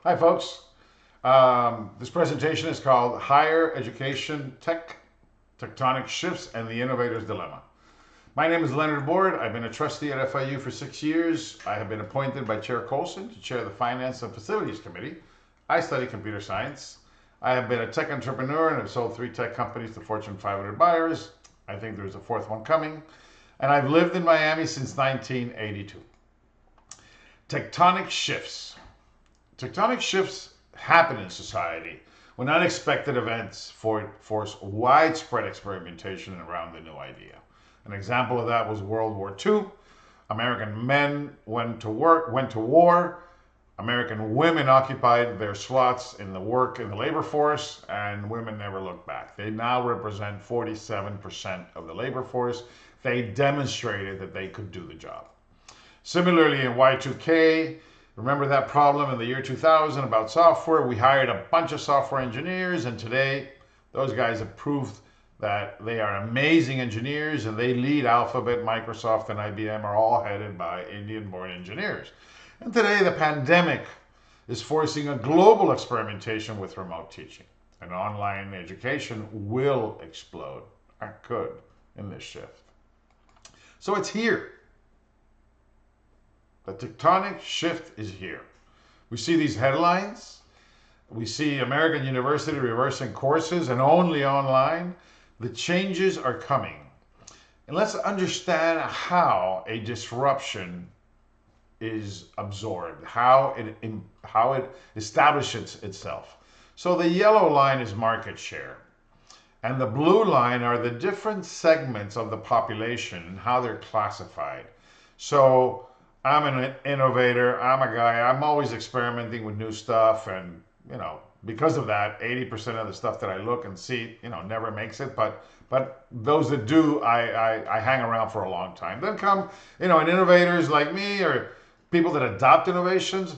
Hi, folks. This presentation is called Higher Education Tectonic Shifts and the Innovator's Dilemma. My name is Leonard Board. I've been a trustee at FIU for 6 years. I have been appointed by Chair Colson to chair the Finance and Facilities Committee. I study computer science. I have been a tech entrepreneur and have sold 3 tech companies to Fortune 500 buyers. I think there's a 4th one coming. And I've lived in Miami since 1982. Tectonic shifts. Tectonic shifts happen in society when unexpected events force widespread experimentation around the new idea. An example of that was World War II. American men went to war. American women occupied their slots in the labor force, and women never looked back. They now represent 47% of the labor force. They demonstrated that they could do the job. Similarly, in Y2K, remember that problem in the year 2000 about software? We hired a bunch of software engineers, and today those guys have proved that they are amazing engineers, and they lead Alphabet, Microsoft, and IBM are all headed by Indian-born engineers. And today the pandemic is forcing a global experimentation with remote teaching. And online education will explode, or could, in this shift. So it's here. The tectonic shift is here. We see these headlines. We see American University reversing courses and only online. The changes are coming. And let's understand how a disruption is absorbed, how it establishes itself. So the yellow line is market share. And the blue line are the different segments of the population and how they're classified. So I'm an innovator. I'm a guy. I'm always experimenting with new stuff. And, because of that, 80% of the stuff that I look and see, never makes it. But those that do, I hang around for a long time. Then come, and innovators like me or people that adopt innovations.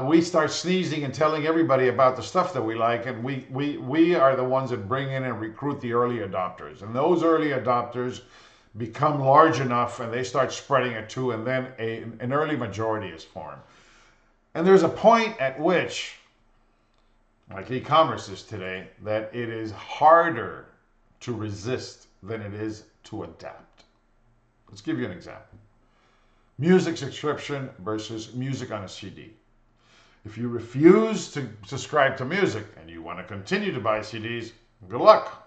We start sneezing and telling everybody about the stuff that we like. And we are the ones that bring in and recruit the early adopters. And those early adopters become large enough and they start spreading it too, and then an early majority is formed. And there's a point at which, like e-commerce is today, that it is harder to resist than it is to adapt. Let's give you an example. Music subscription versus music on a CD. If you refuse to subscribe to music and you want to continue to buy CDs, good luck.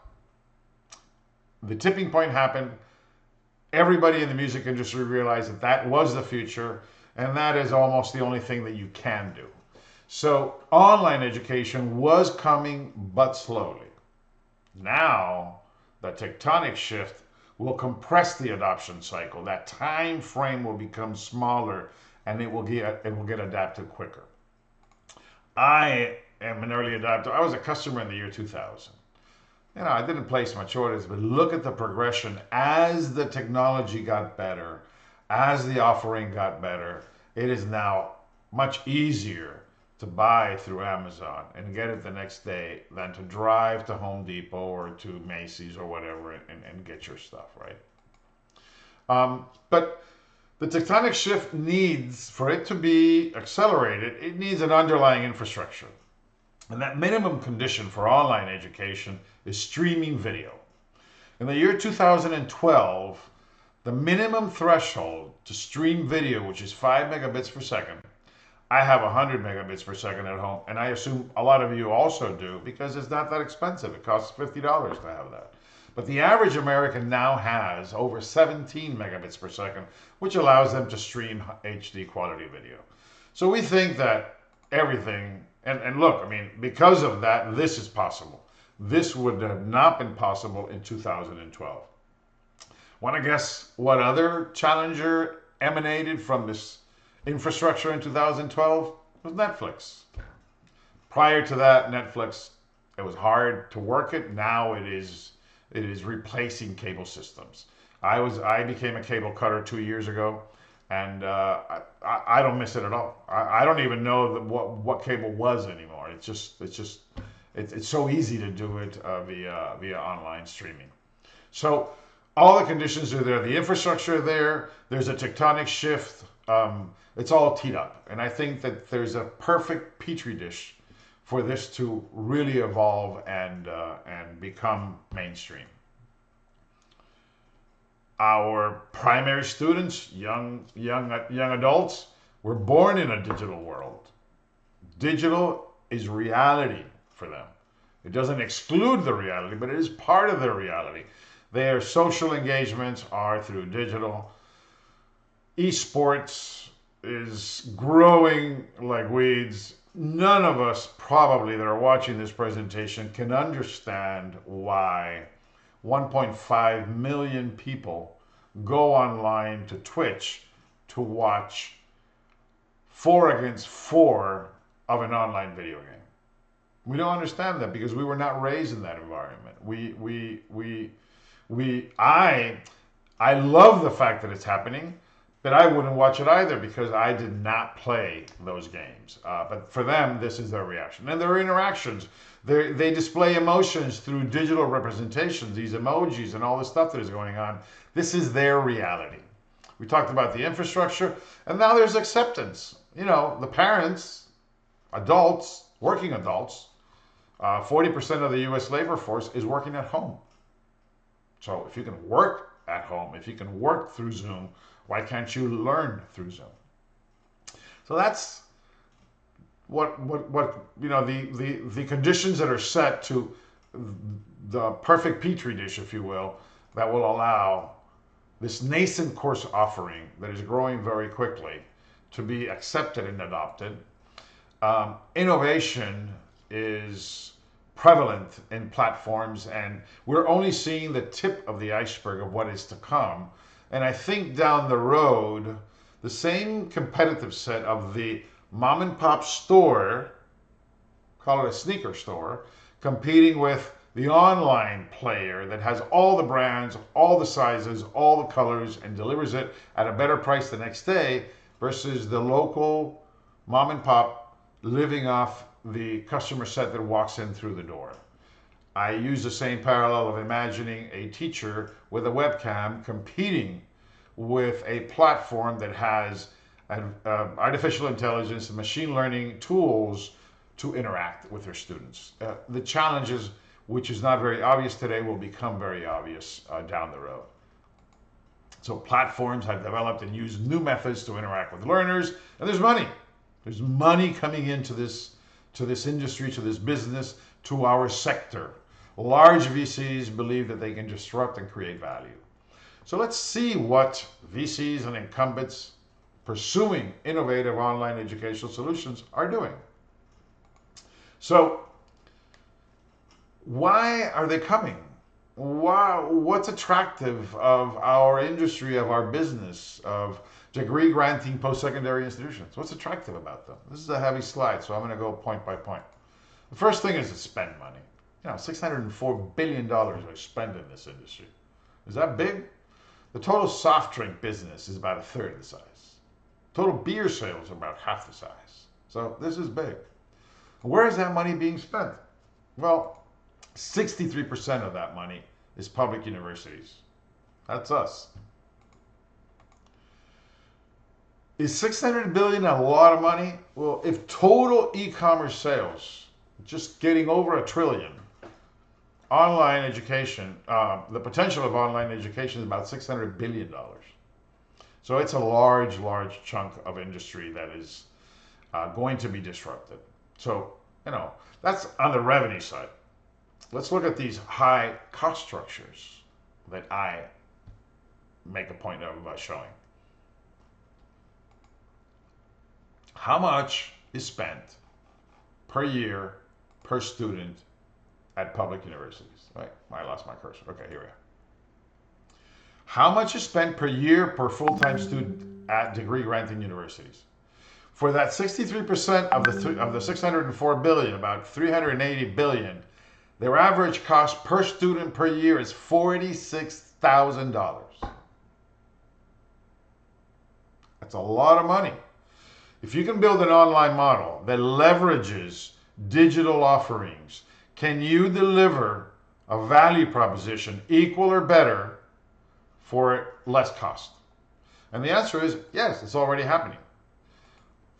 The tipping point happened. Everybody in the music industry realized that that was the future, and that is almost the only thing that you can do. So online education was coming, but slowly. Now, the tectonic shift will compress the adoption cycle. That time frame will become smaller, and it will get adapted quicker. I am an early adopter. I was a customer in the year 2000. I didn't place much orders, but look at the progression as the technology got better, as the offering got better. It is now much easier to buy through Amazon and get it the next day than to drive to Home Depot or to Macy's or whatever and get your stuff, right? But the tectonic shift needs, for it to be accelerated, it needs an underlying infrastructure. And that minimum condition for online education is streaming video. In the year 2012, the minimum threshold to stream video, which is 5 megabits per second, I have 100 megabits per second at home, and I assume a lot of you also do because it's not that expensive. It costs $50 to have that. But the average American now has over 17 megabits per second, which allows them to stream HD quality video. So we think that everything, and look, because of that, this is possible. This would have not been possible in 2012. Want to guess what other challenger emanated from this infrastructure in 2012? It was Netflix. Prior to that, Netflix, it was hard to work it. Now it is replacing cable systems. I became a cable cutter 2 years ago, and I don't miss it at all. I don't even know what cable was anymore. It's so easy to do it via online streaming. So all the conditions are there. The infrastructure there. There's a tectonic shift it's all teed up. And I think that there's a perfect petri dish for this to really evolve and become mainstream. Our primary students, young adults, were born in a digital world. Digital is reality for them. It doesn't exclude the reality, but it is part of their reality. Their social engagements are through digital. Esports is growing like weeds. None of us probably that are watching this presentation can understand why 1.5 million people go online to Twitch to watch 4 against 4 of an online video game. We don't understand that because we were not raised in that environment. I love the fact that it's happening, but I wouldn't watch it either because I did not play those games. But for them, this is their reaction. And their interactions, they display emotions through digital representations, these emojis and all this stuff that is going on. This is their reality. We talked about the infrastructure, and now there's acceptance. You know, the parents, adults, working adults, 40% of the U.S. labor force is working at home. So if you can work at home, if you can work through Zoom, why can't you learn through Zoom? So that's what you know, the conditions that are set to the perfect petri dish, if you will, that will allow this nascent course offering that is growing very quickly to be accepted and adopted. Innovation is prevalent in platforms, and we're only seeing the tip of the iceberg of what is to come. And I think down the road, the same competitive set of the mom and pop store, call it a sneaker store, competing with the online player that has all the brands, all the sizes, all the colors, and delivers it at a better price the next day, versus the local mom and pop living off the customer set that walks in through the door. I use the same parallel of imagining a teacher with a webcam competing with a platform that has artificial intelligence and machine learning tools to interact with their students. The challenges, which is not very obvious today, will become very obvious down the road. So platforms have developed and used new methods to interact with learners, and there's money. There's money coming into this industry, to this business, to our sector. Large VCs believe that they can disrupt and create value. So let's see what VCs and incumbents pursuing innovative online educational solutions are doing. So why are they coming? What's attractive of our industry, of our business, of degree granting post-secondary institutions? What's attractive about them? This is a heavy slide, so I'm going to go point by point. The first thing is to spend money. You know, $604 billion are spent in this industry. Is that big? The total soft drink business is about 1/3 the size. Total beer sales are about half the size. So this is big. Where is that money being spent? Well, 63% of that money is public universities. That's us. Is $600 billion a lot of money? Well, if total e-commerce sales just getting over $1 trillion, online education, the potential of online education is about $600 billion. So it's a large, large chunk of industry that is going to be disrupted. So, you know, that's on the revenue side. Let's look at these high cost structures that I make a point of showing. How much is spent per year, per student at public universities? Right? I lost my cursor. Okay, here we are. How much is spent per year per full-time student at degree granting universities? For that 63% of the 604 billion, about 380 billion, their average cost per student per year is $46,000. That's a lot of money. If you can build an online model that leverages digital offerings, can you deliver a value proposition equal or better for less cost? And the answer is yes, it's already happening.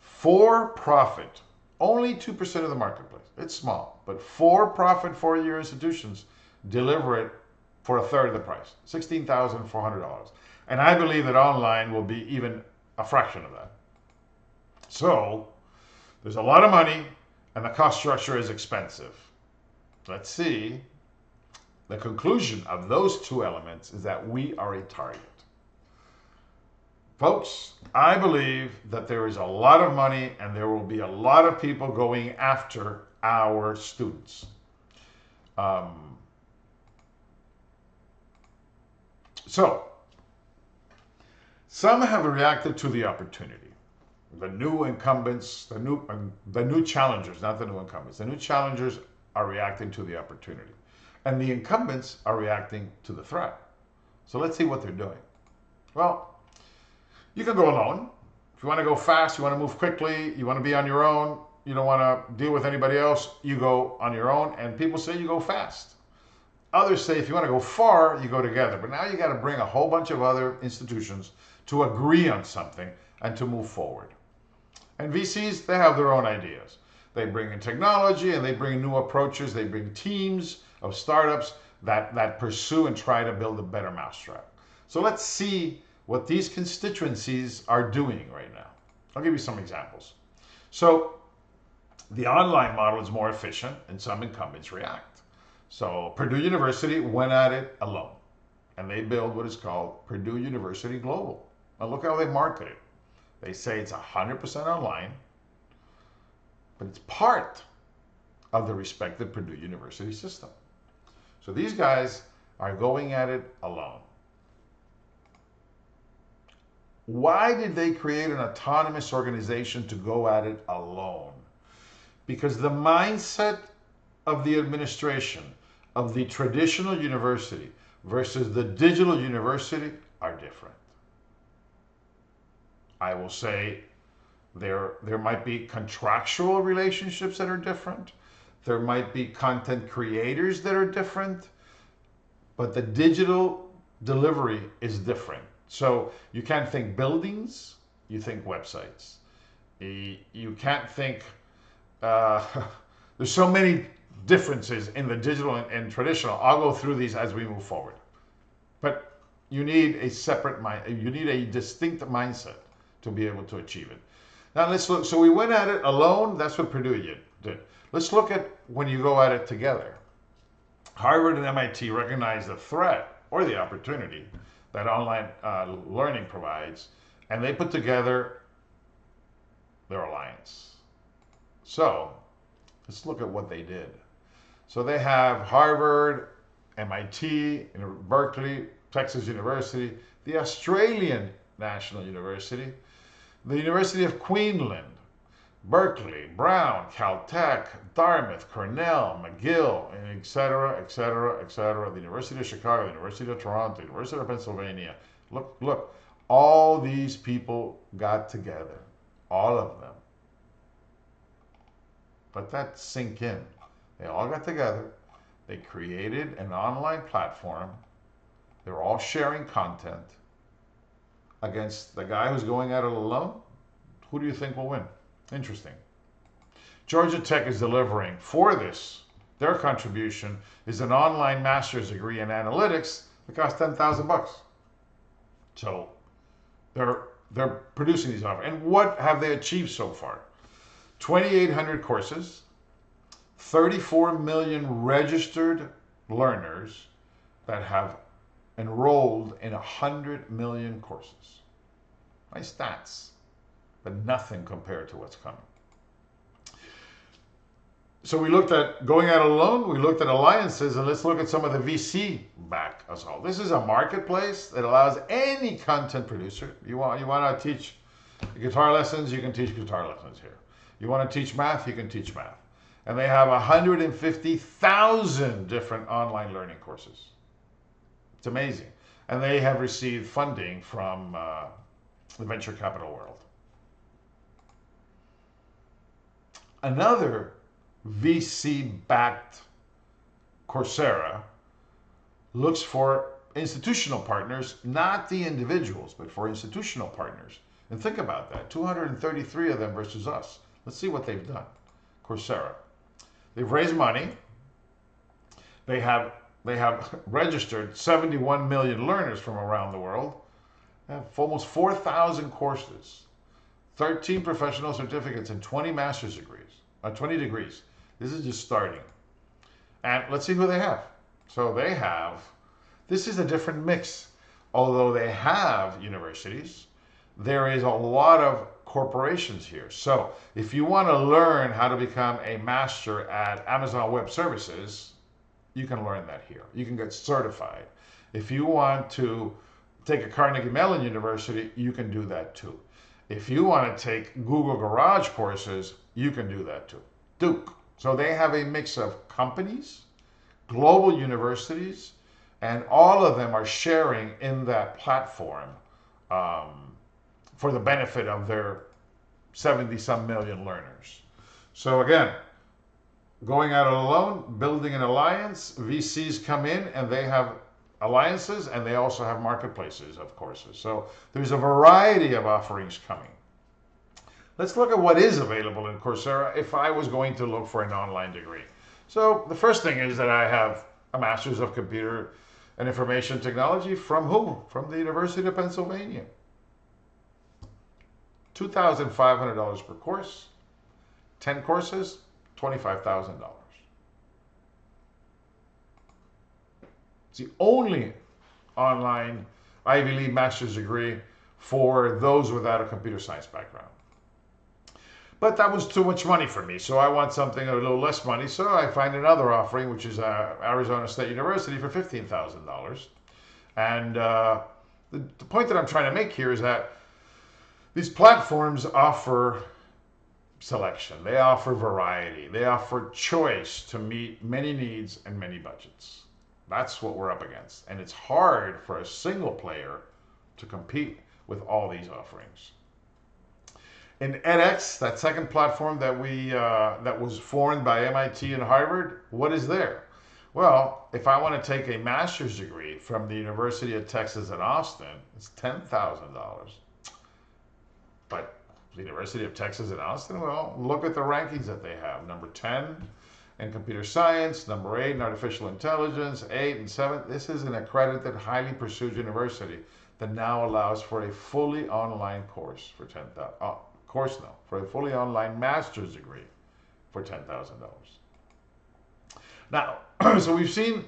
For profit, only 2% of the marketplace. It's small, but for profit 4-year institutions deliver it for a third of the price, $16,400. And I believe that online will be even a fraction of that. So there's a lot of money and the cost structure is expensive. Let's see. The conclusion of those two elements is that we are a target. Folks, I believe that there is a lot of money and there will be a lot of people going after our students. So, some have reacted to the opportunity. The new incumbents, the new challengers, not the new incumbents. The new challengers are reacting to the opportunity. And the incumbents are reacting to the threat. So let's see what they're doing. Well, you can go alone. If you want to go fast, you want to move quickly, you want to be on your own, you don't want to deal with anybody else, you go on your own. And people say you go fast. Others say if you want to go far, you go together. But now you got to bring a whole bunch of other institutions to agree on something and to move forward. And VCs, they have their own ideas. They bring in technology and they bring new approaches. They bring teams of startups that pursue and try to build a better mousetrap. So let's see what these constituencies are doing right now. I'll give you some examples. So the online model is more efficient and some incumbents react. So Purdue University went at it alone and they build what is called Purdue University Global. Now look how they market it. They say it's 100% online, but it's part of the respective Purdue University system. So these guys are going at it alone. Why did they create an autonomous organization to go at it alone? Because the mindset of the administration of the traditional university versus the digital university are different. I will say there might be contractual relationships that are different. There might be content creators that are different, but the digital delivery is different. So you can't think buildings, you think websites. You can't think, there's so many differences in the digital and traditional. I'll go through these as we move forward. But you need a separate mind, you need a distinct mindset to be able to achieve it. Now let's look, so we went at it alone, that's what Purdue did. Let's look at when you go at it together. Harvard and MIT recognize the threat or the opportunity that online learning provides, and they put together their alliance. So let's look at what they did. So they have Harvard, MIT, Berkeley, Texas University, the Australian National University, the University of Queensland, Berkeley, Brown, Caltech, Dartmouth, Cornell, McGill, and et cetera, et cetera, et cetera. The University of Chicago, the University of Toronto, the University of Pennsylvania. Look, all these people got together, all of them. Let that sink in. They all got together. They created an online platform. They're all sharing content against the guy who's going at it alone. Who do you think will win? Interesting. Georgia Tech is delivering for this. Their contribution is an online master's degree in analytics that costs $10,000. So they're producing these offers. And what have they achieved so far? 2,800 courses, 34 million registered learners that have enrolled in 100 million courses. Nice stats, but nothing compared to what's coming. So we looked at going out alone, we looked at alliances, and let's look at some of the VC back us all. This is a marketplace that allows any content producer. You want to teach guitar lessons, you can teach guitar lessons here. You want to teach math, you can teach math. And they have 150,000 different online learning courses. It's amazing. And they have received funding from the venture capital world. Another VC-backed Coursera looks for institutional partners, not the individuals, but for institutional partners. And think about that, 233 of them versus us. Let's see what they've done. Coursera. They've raised money. They have registered 71 million learners from around the world. They have almost 4,000 courses, 13 professional certificates, and 20 master's degrees, 20 degrees. This is just starting. And let's see who they have. So they have, this is a different mix. Although they have universities, there is a lot of corporations here. So if you want to learn how to become a master at Amazon Web Services, you can learn that here. You can get certified. If you want to take a Carnegie Mellon University, you can do that too. If you want to take Google Garage courses, you can do that too. Duke. So they have a mix of companies, global universities, and all of them are sharing in that platform for the benefit of their 70-some million learners. So again, going out alone, building an alliance, VCs come in and they have alliances and they also have marketplaces of courses. So there's a variety of offerings coming. Let's look at what is available in Coursera if I was going to look for an online degree. So the first thing is that I have a Master's of Computer and Information Technology from who? From the University of Pennsylvania. $2,500 per course, 10 courses, $25,000. It's the only online Ivy League master's degree for those without a computer science background. But that was too much money for me, so I want something a little less money, so I find another offering, which is Arizona State University for $15,000. And the point that I'm trying to make here is that these platforms offer selection, they offer variety, they offer choice to meet many needs and many budgets. That's what we're up against. And it's hard for a single player to compete with all these offerings. In edX, that second platform that that was formed by MIT and Harvard, what is there? Well, if I want to take a master's degree from the University of Texas at Austin, it's $10,000. But the University of Texas at Austin, well, look at the rankings that they have. Number 10 in computer science, number 8 in artificial intelligence, 8 and 7. This is an accredited, highly pursued university that now allows for a fully online course for $10,000. For a fully online master's degree for $10,000. Now, so we've seen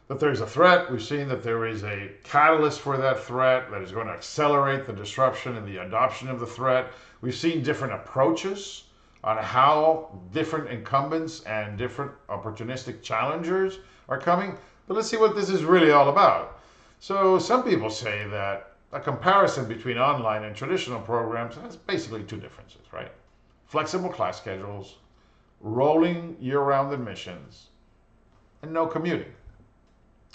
that there's a threat. We've seen that there is a catalyst for that threat that is going to accelerate the disruption and the adoption of the threat. We've seen different approaches on how different incumbents and different opportunistic challengers are coming. But let's see what this is really all about. So some people say that a comparison between online and traditional programs has basically two differences, right? Flexible class schedules, rolling year-round admissions, and no commuting.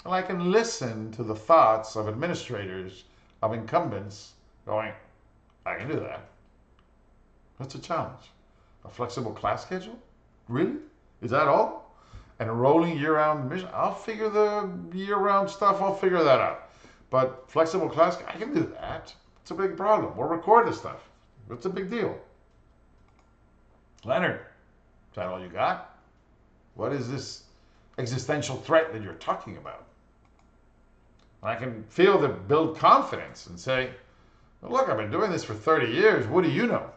And I can listen to the thoughts of administrators, of incumbents, going, I can do that. That's a challenge. A flexible class schedule? Really? Is that all? And a rolling year-round admission? I'll figure the year-round stuff, I'll figure that out. But flexible class, I can do that. It's a big problem. We'll record this stuff. It's a big deal. Leonard, is that all you got? What is this existential threat that you're talking about? And I can feel the build confidence and say, well, look, I've been doing this for 30 years. What do you know?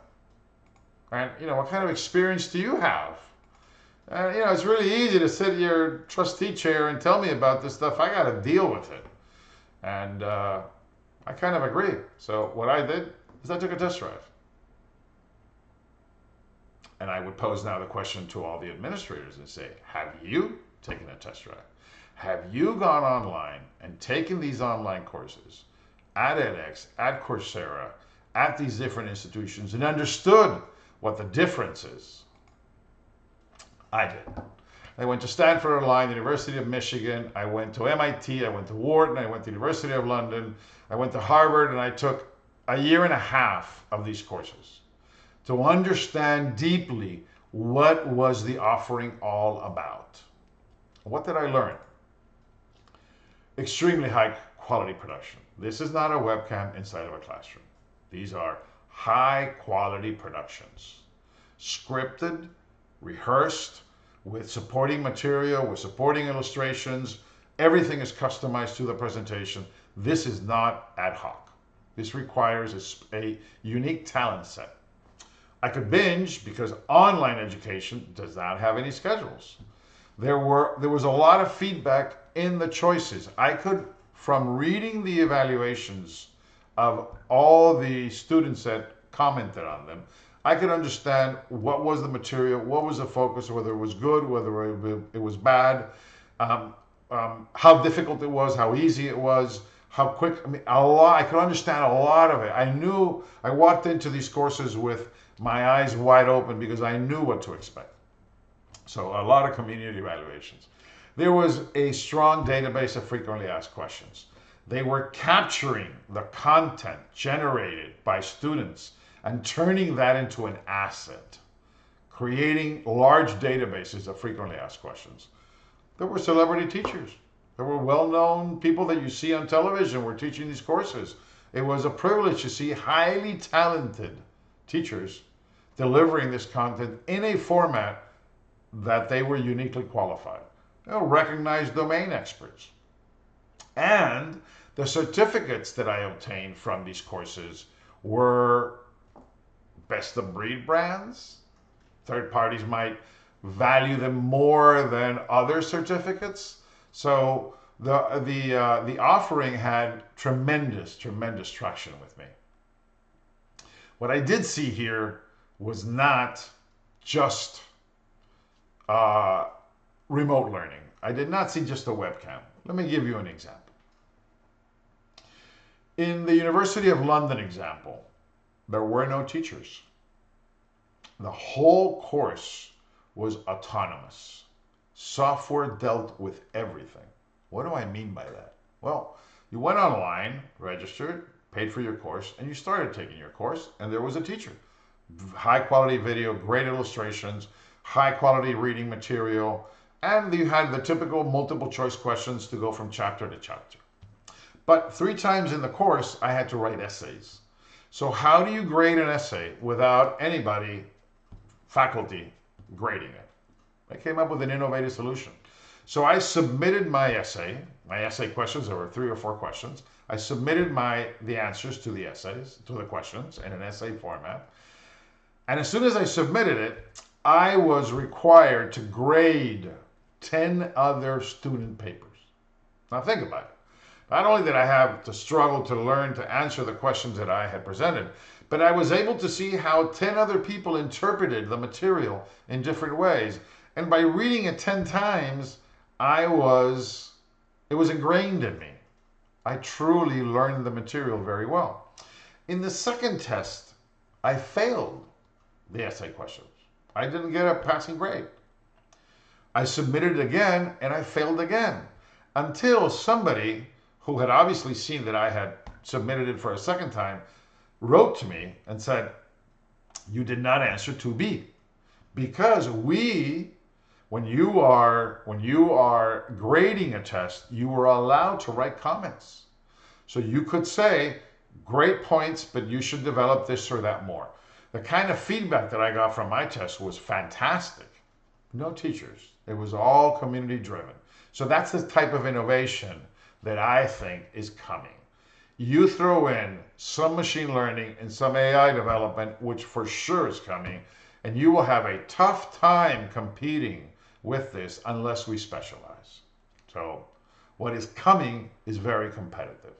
And, what kind of experience do you have? And, it's really easy to sit in your trustee chair and tell me about this stuff. I got to deal with it. And I kind of agree. So what I did is I took a test drive. And I would pose now the question to all the administrators and say, have you taken a test drive? Have you gone online and taken these online courses at edX, at Coursera, at these different institutions and understood what the difference is? I did. I went to Stanford online, the University of Michigan. I went to MIT. I went to Wharton. I went to the University of London. I went to Harvard, and I took a year and a half of these courses to understand deeply what was the offering all about. What did I learn? Extremely high quality production. This is not a webcam inside of a classroom. These are high quality productions, scripted, rehearsed, with supporting material, with supporting illustrations. Everything is customized to the presentation. This is not ad hoc. This requires a unique talent set. I could binge because online education does not have any schedules. There was a lot of feedback in the choices. I could, from reading the evaluations of all the students that commented on them, I could understand what was the material, what was the focus, whether it was good, whether it was bad, how difficult it was, how easy it was, how quick. I mean, a lot. I could understand a lot of it. I walked into these courses with my eyes wide open because I knew what to expect. So a lot of community evaluations. There was a strong database of frequently asked questions. They were capturing the content generated by students and turning that into an asset, creating large databases of frequently asked questions. There were celebrity teachers. There were well-known people that you see on television were teaching these courses. It was a privilege to see highly talented teachers delivering this content in a format that they were uniquely qualified. Recognized domain experts. And the certificates that I obtained from these courses were best of breed brands. Third parties might value them more than other certificates. So the offering had tremendous traction with me. What I did see here was not just remote learning. I did not see just a webcam. Let me give you an example. In the University of London example, there were no teachers. The whole course was autonomous. Software dealt with everything. What do I mean by that? Well, you went online, registered, paid for your course, and you started taking your course, and there was a teacher. High quality video, great illustrations, high quality reading material, and you had the typical multiple choice questions to go from chapter to chapter. But 3 times in the course, I had to write essays. So how do you grade an essay without anybody, faculty, grading it? I came up with an innovative solution. So I submitted my essay questions, there were 3 or 4 questions. I submitted the answers to the essays, to the questions in an essay format. And as soon as I submitted it, I was required to grade 10 other student papers. Now think about it. Not only did I have to struggle to learn to answer the questions that I had presented, but I was able to see how 10 other people interpreted the material in different ways. And by reading it 10 times, it was ingrained in me. I truly learned the material very well. In the second test, I failed the essay questions. I didn't get a passing grade. I submitted it again and I failed again until somebody who had obviously seen that I had submitted it for a second time wrote to me and said, "You did not answer 2B." Because when you are grading a test, you were allowed to write comments. So you could say, "Great points, but you should develop this or that more." The kind of feedback that I got from my test was fantastic. No teachers. It was all community driven. So that's the type of innovation that I think is coming. You throw in some machine learning and some AI development, which for sure is coming, and you will have a tough time competing with this unless we specialize. So what is coming is very competitive.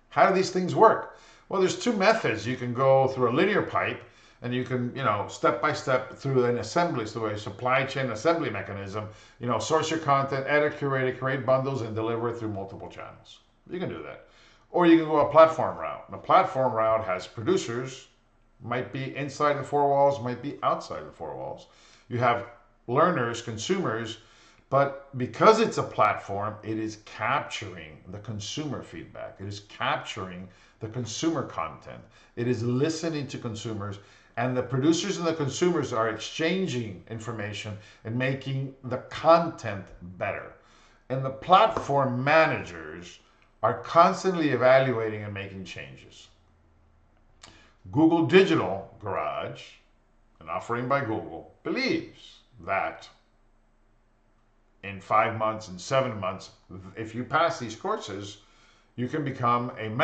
How do these things work? Well, there's 2 methods. You can go through a linear pipe, and you can, step by step through an assembly, through a supply chain assembly mechanism, source your content, edit, curate it, create bundles, and deliver it through multiple channels. You can do that. Or you can go a platform route. The platform route has producers, might be inside the 4 walls, might be outside the 4 walls. You have learners, consumers, but because it's a platform, it is capturing the consumer feedback. It is capturing the consumer content. It is listening to consumers, and the producers and the consumers are exchanging information and making the content better. And the platform managers are constantly evaluating and making changes. Google Digital Garage, an offering by Google, believes that in 5 months and 7 months, if you pass these courses, you can become an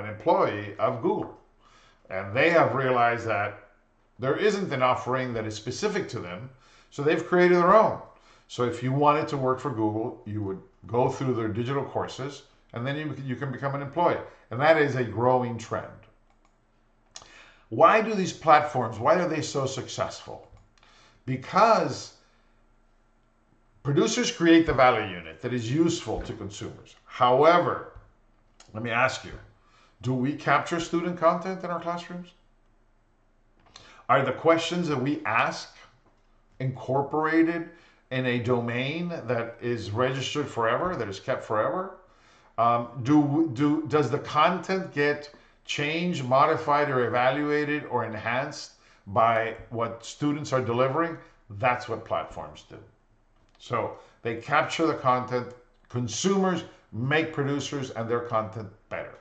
employee of Google. And they have realized that there isn't an offering that is specific to them, so they've created their own. So if you wanted to work for Google, you would go through their digital courses, and then you can become an employee. And that is a growing trend. Why do these platforms, why are they so successful? Because producers create the value unit that is useful to consumers. However, let me ask you, do we capture student content in our classrooms? Are the questions that we ask incorporated in a domain that is registered forever, that is kept forever? Does the content get changed, modified, or evaluated or enhanced by what students are delivering? That's what platforms do. So they capture the content, consumers make producers and their content better.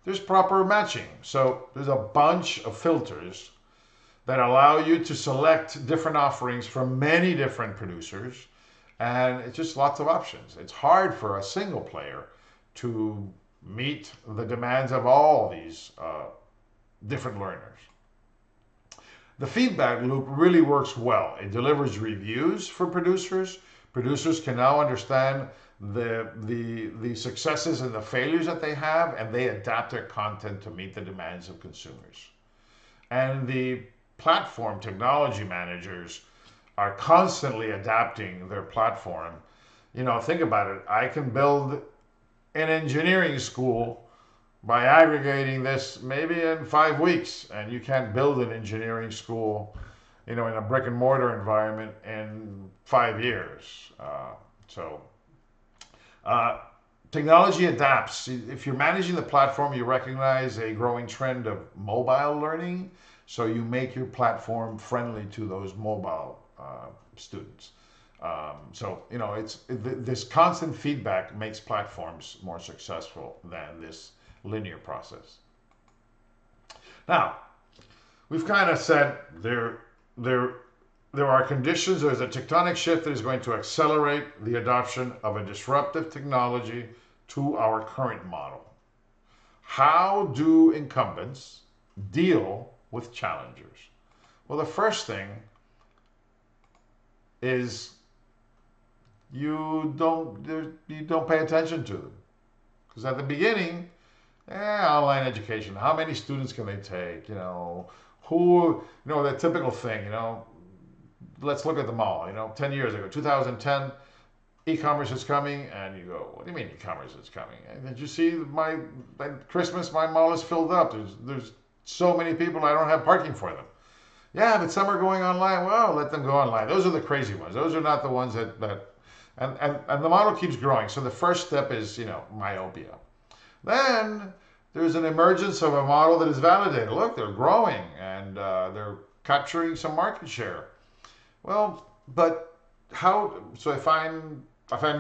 There's proper matching. So there's a bunch of filters that allow you to select different offerings from many different producers, and it's just lots of options. It's hard for a single player to meet the demands of all these different learners. The feedback loop really works well. It delivers reviews for producers. Producers can now understand the successes and the failures that they have, and they adapt their content to meet the demands of consumers. And the platform technology managers are constantly adapting their platform. Think about it. I can build an engineering school by aggregating this maybe in 5 weeks, and you can't build an engineering school, in a brick and mortar environment in 5 years. Technology adapts. If you're managing the platform, you recognize a growing trend of mobile learning, so you make your platform friendly to those mobile students. This constant feedback makes platforms more successful than this linear process. Now, we've kind of said there are conditions. There's a tectonic shift that is going to accelerate the adoption of a disruptive technology to our current model. How do incumbents deal with challengers? Well, the first thing is you don't pay attention to them. Because at the beginning, online education, how many students can they take? That typical thing, let's look at the mall, 10 years ago, 2010, e-commerce is coming, and you go, what do you mean e-commerce is coming? And did you see at Christmas, my mall is filled up. There's so many people, I don't have parking for them. Yeah, but some are going online. Well, let them go online. Those are the crazy ones. Those are not the ones that and the model keeps growing. So the first step is, myopia. Then there's an emergence of a model that is validated. Look, they're growing and they're capturing some market share. Well, but how? So I find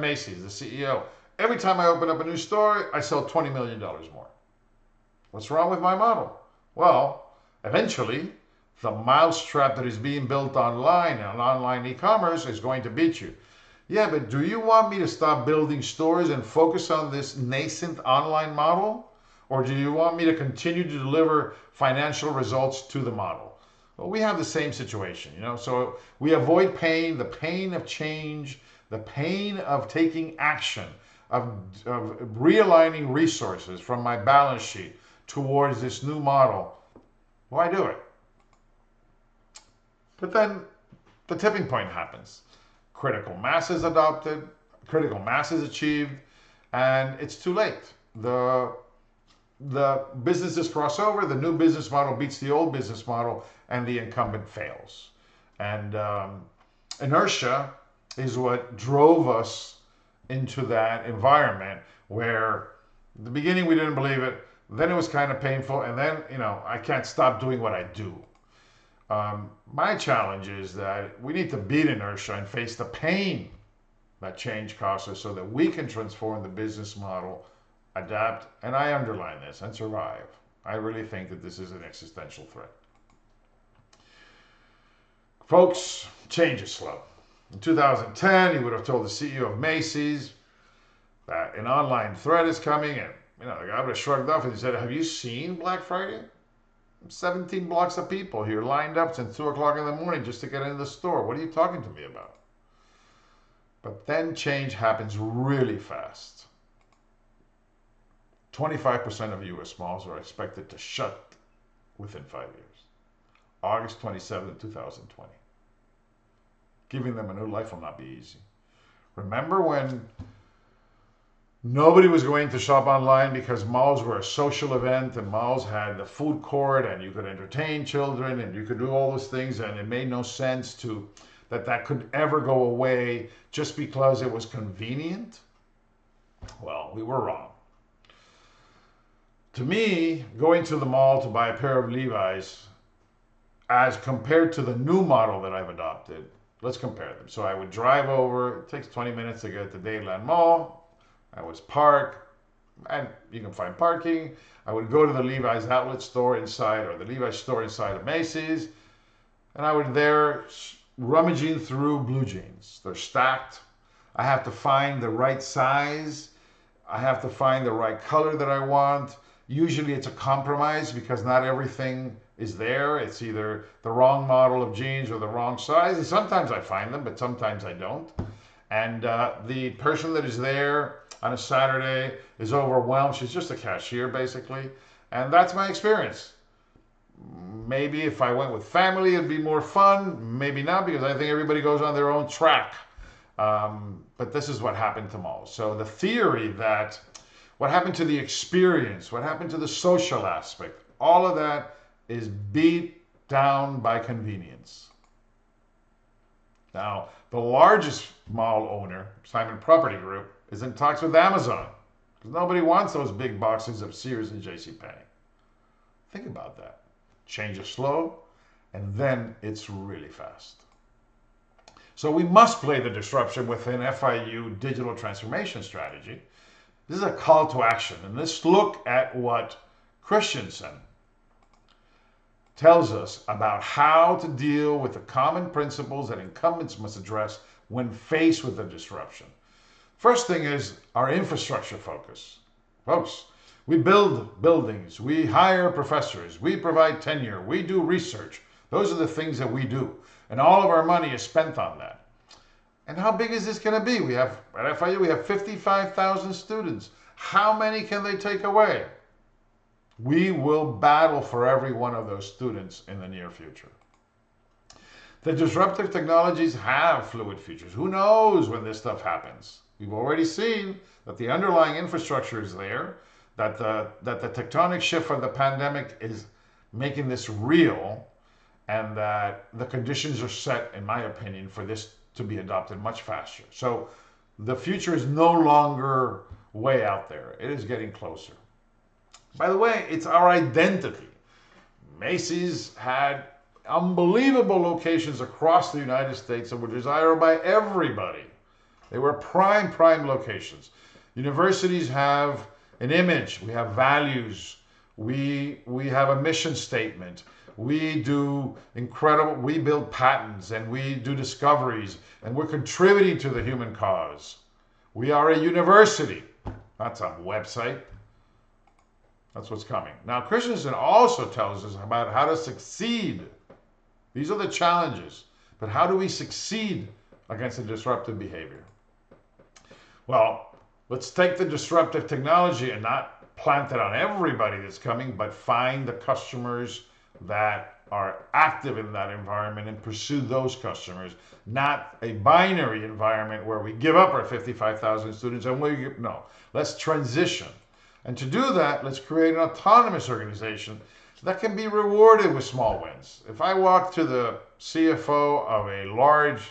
Macy's, the CEO. Every time I open up a new store, I sell $20 million more. What's wrong with my model? Well, eventually, the mousetrap that is being built online and online e-commerce is going to beat you. Yeah, but do you want me to stop building stores and focus on this nascent online model? Or do you want me to continue to deliver financial results to the model? Well, we have the same situation, so we avoid pain, the pain of change, the pain of taking action, of realigning resources from my balance sheet towards this new model. Why do it? But then the tipping point happens. Critical mass is adopted, critical mass is achieved, and it's too late. The businesses cross over, the new business model beats the old business model, and the incumbent fails. And inertia is what drove us into that environment where at the beginning we didn't believe it, then it was kind of painful, and then, I can't stop doing what I do. My challenge is that we need to beat inertia and face the pain that change process so that we can transform the business model, adapt, and I underline this, and survive. I really think that this is an existential threat. Folks, change is slow. In 2010, he would have told the CEO of Macy's that an online threat is coming, and the guy would have shrugged off and he said, "Have you seen Black Friday? 17 blocks of people here lined up since 2 o'clock in the morning just to get into the store. What are you talking to me about?" But then change happens really fast. 25% of U.S. malls are expected to shut within 5 years. August 27, 2020. Giving them a new life will not be easy. Remember when nobody was going to shop online because malls were a social event and malls had the food court and you could entertain children and you could do all those things, and it made no sense that could ever go away just because it was convenient? Well, we were wrong. To me, going to the mall to buy a pair of Levi's as compared to the new model that I've adopted, let's compare them. So I would drive over, it takes 20 minutes to get to Dadeland Mall. I was park, and you can find parking. I would go to the Levi's outlet store inside, or the Levi's store inside of Macy's, and I would there rummaging through blue jeans. They're stacked. I have to find the right size. I have to find the right color that I want. Usually it's a compromise because not everything is there. It's either the wrong model of jeans or the wrong size. And sometimes I find them, but sometimes I don't. And the person that is there on a Saturday is overwhelmed. She's just a cashier, basically. And that's my experience. Maybe if I went with family, it'd be more fun. Maybe not, because I think everybody goes on their own track. But this is what happened to malls. So the theory that what happened to the experience, what happened to the social aspect, all of that is beat down by convenience. Now, the largest mall owner, Simon Property Group, is in talks with Amazon because nobody wants those big boxes of Sears and JCPenney. Think about that. Change is slow, and then it's really fast. So we must play the disruption within FIU digital transformation strategy. This is a call to action, and let's look at what Christensen tells us about how to deal with the common principles that incumbents must address when faced with a disruption. First thing is our infrastructure focus. Folks, we build buildings, we hire professors, we provide tenure, we do research. Those are the things that we do. And all of our money is spent on that. And how big is this going to be? At FIU, we have 55,000 students. How many can they take away? We will battle for every one of those students in the near future. The disruptive technologies have fluid futures. Who knows when this stuff happens? We've already seen that the underlying infrastructure is there, that the tectonic shift from the pandemic is making this real, and that the conditions are set, in my opinion, for this to be adopted much faster. So the future is no longer way out there. It is getting closer. By the way, it's our identity. Macy's had unbelievable locations across the United States that were desired by everybody. They were prime locations. Universities have an image. We have values. We have a mission statement. We do we build patents and we do discoveries, and we're contributing to the human cause. We are a university, not some website. That's what's coming. Now, Christensen also tells us about how to succeed. These are the challenges. But how do we succeed against the disruptive behavior? Well, let's take the disruptive technology and not plant it on everybody that's coming, but find the customers that are active in that environment and pursue those customers, not a binary environment where we give up our 55,000 students and no, let's transition. And to do that, let's create an autonomous organization that can be rewarded with small wins. If I walk to the CFO of a large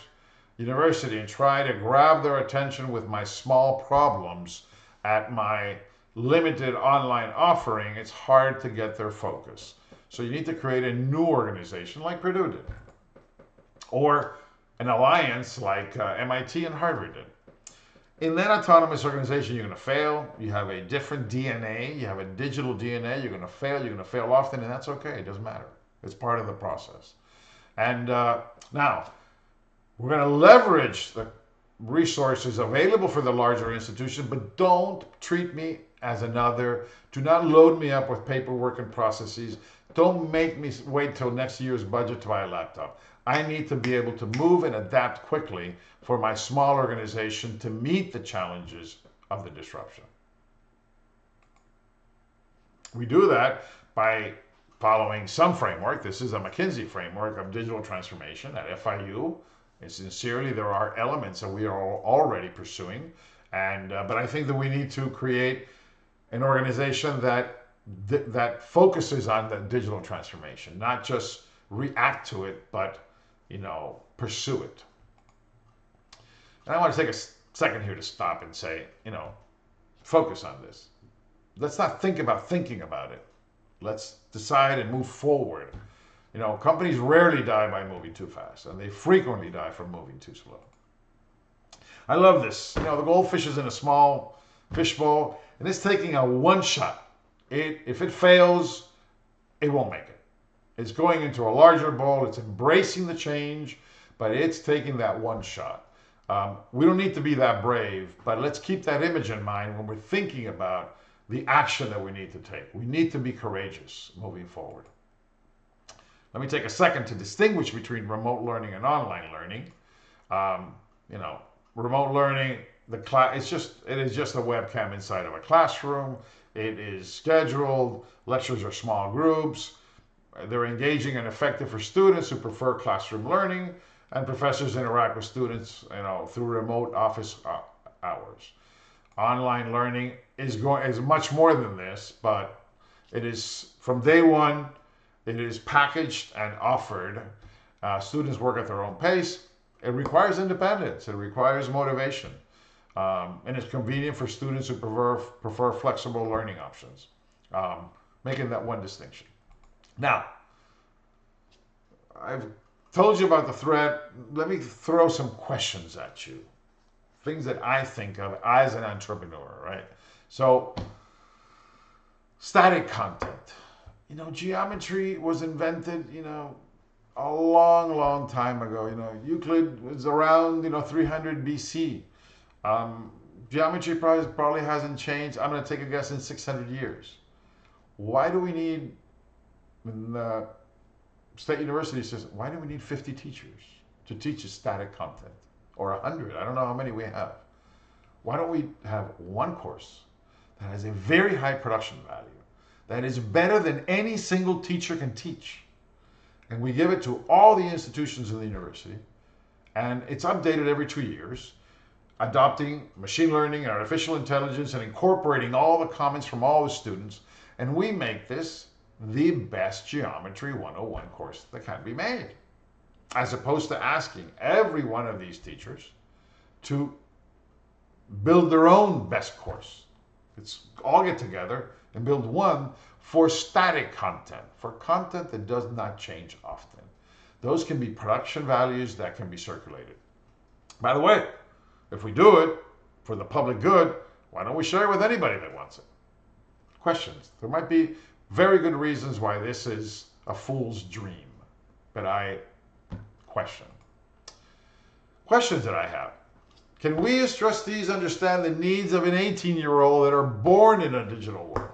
university and try to grab their attention with my small problems at my limited online offering, it's hard to get their focus. So you need to create a new organization like Purdue did, or an alliance like MIT and Harvard did. In that autonomous organization, you're going to fail. You have a different DNA. You have a digital DNA. You're going to fail. You're going to fail often, and that's okay. It doesn't matter. It's part of the process. And now, we're going to leverage the resources available for the larger institution, but don't treat me as another. Do not load me up with paperwork and processes. Don't make me wait till next year's budget to buy a laptop. I need to be able to move and adapt quickly for my small organization to meet the challenges of the disruption. We do that by following some framework. This is a McKinsey framework of digital transformation at FIU. And sincerely, there are elements that we are already pursuing. But I think that we need to create an organization that focuses on the digital transformation, not just react to it, but pursue it. And I want to take a second here to stop and say, focus on this. Let's not think about thinking about it. Let's decide and move forward. Companies rarely die by moving too fast, and they frequently die from moving too slow. I love this. The goldfish is in a small fishbowl, and it's taking a one shot. If it fails, it won't make it. It's going into a larger bowl. It's embracing the change, but it's taking that one shot. We don't need to be that brave, but let's keep that image in mind when we're thinking about the action that we need to take. We need to be courageous moving forward. Let me take a second to distinguish between remote learning and online learning. Remote learning, it is just a webcam inside of a classroom. It is scheduled. Lectures are small groups. They're engaging and effective for students who prefer classroom learning, and professors interact with students, through remote office hours. Online learning is much more than this, but it is from day one. It is packaged and offered. Students work at their own pace. It requires independence. It requires motivation. And it's convenient for students who prefer flexible learning options. Making that one distinction. Now, I've told you about the threat. Let me throw some questions at you. Things that I think of as an entrepreneur, right? So, static content. Geometry was invented, a long, long time ago. Euclid was around, 300 BC. Geometry probably hasn't changed. I'm going to take a guess in 600 years. Why do we need, in the State University system, why do we need 50 teachers to teach a static content? Or 100, I don't know how many we have. Why don't we have one course that has a very high production value, that is better than any single teacher can teach, and we give it to all the institutions in the university, and it's updated every 2 years, adopting machine learning and artificial intelligence and incorporating all the comments from all the students, and we make this the best Geometry 101 course that can be made, as opposed to asking every one of these teachers to build their own best course. Let's all get together and build one for static content, for content that does not change often. Those can be production values that can be circulated. By the way, if we do it for the public good, why don't we share it with anybody that wants it? Questions. There might be very good reasons why this is a fool's dream, but I question. Questions that I have. Can we as trustees understand the needs of an 18-year-old that are born in a digital world?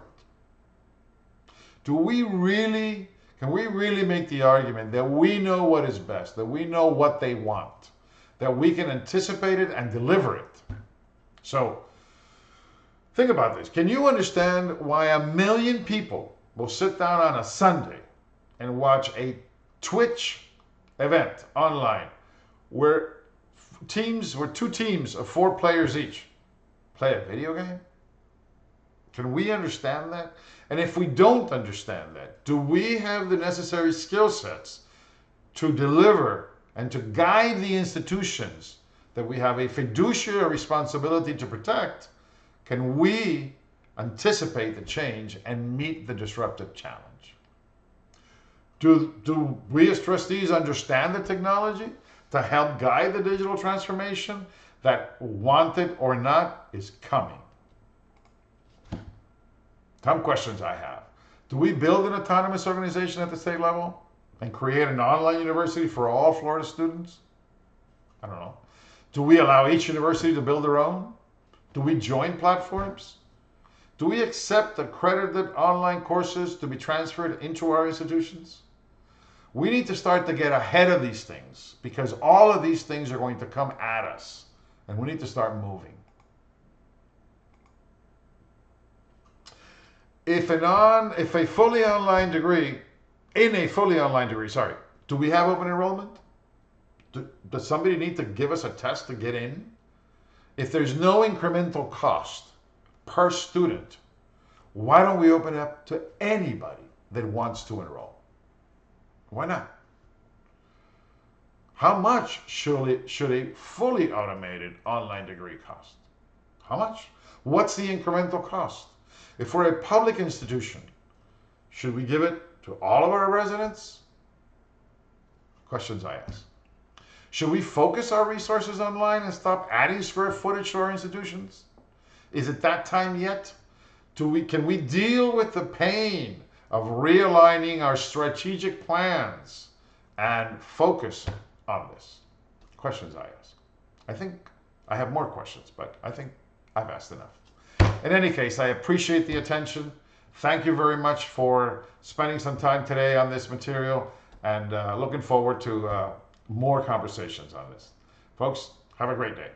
Can we really make the argument that we know what is best, that we know what they want, that we can anticipate it and deliver it? So, think about this. Can you understand why 1 million people will sit down on a Sunday and watch a Twitch event online where two teams of 4 players each play a video game? Can we understand that? And if we don't understand that, do we have the necessary skill sets to deliver and to guide the institutions that we have a fiduciary responsibility to protect? Can we anticipate the change and meet the disruptive challenge? Do we as trustees understand the technology to help guide the digital transformation that, want it or not, is coming. Some questions I have. Do we build an autonomous organization at the state level and create an online university for all Florida students? I don't know. Do we allow each university to build their own? Do we join platforms? Do we accept accredited online courses to be transferred into our institutions? We need to start to get ahead of these things, because all of these things are going to come at us, and we need to start moving. If a fully online degree, do we have open enrollment? Does somebody need to give us a test to get in? If there's no incremental cost per student, why don't we open it up to anybody that wants to enroll? Why not? How much should a fully automated online degree cost? How much? What's the incremental cost? If we're a public institution, should we give it to all of our residents? Questions I ask. Should we focus our resources online and stop adding square footage to our institutions? Is it that time yet? Can we deal with the pain of realigning our strategic plans and focus on this? Questions I ask. I think I have more questions, but I think I've asked enough. In any case, I appreciate the attention. Thank you very much for spending some time today on this material, and looking forward to more conversations on this. Folks, have a great day.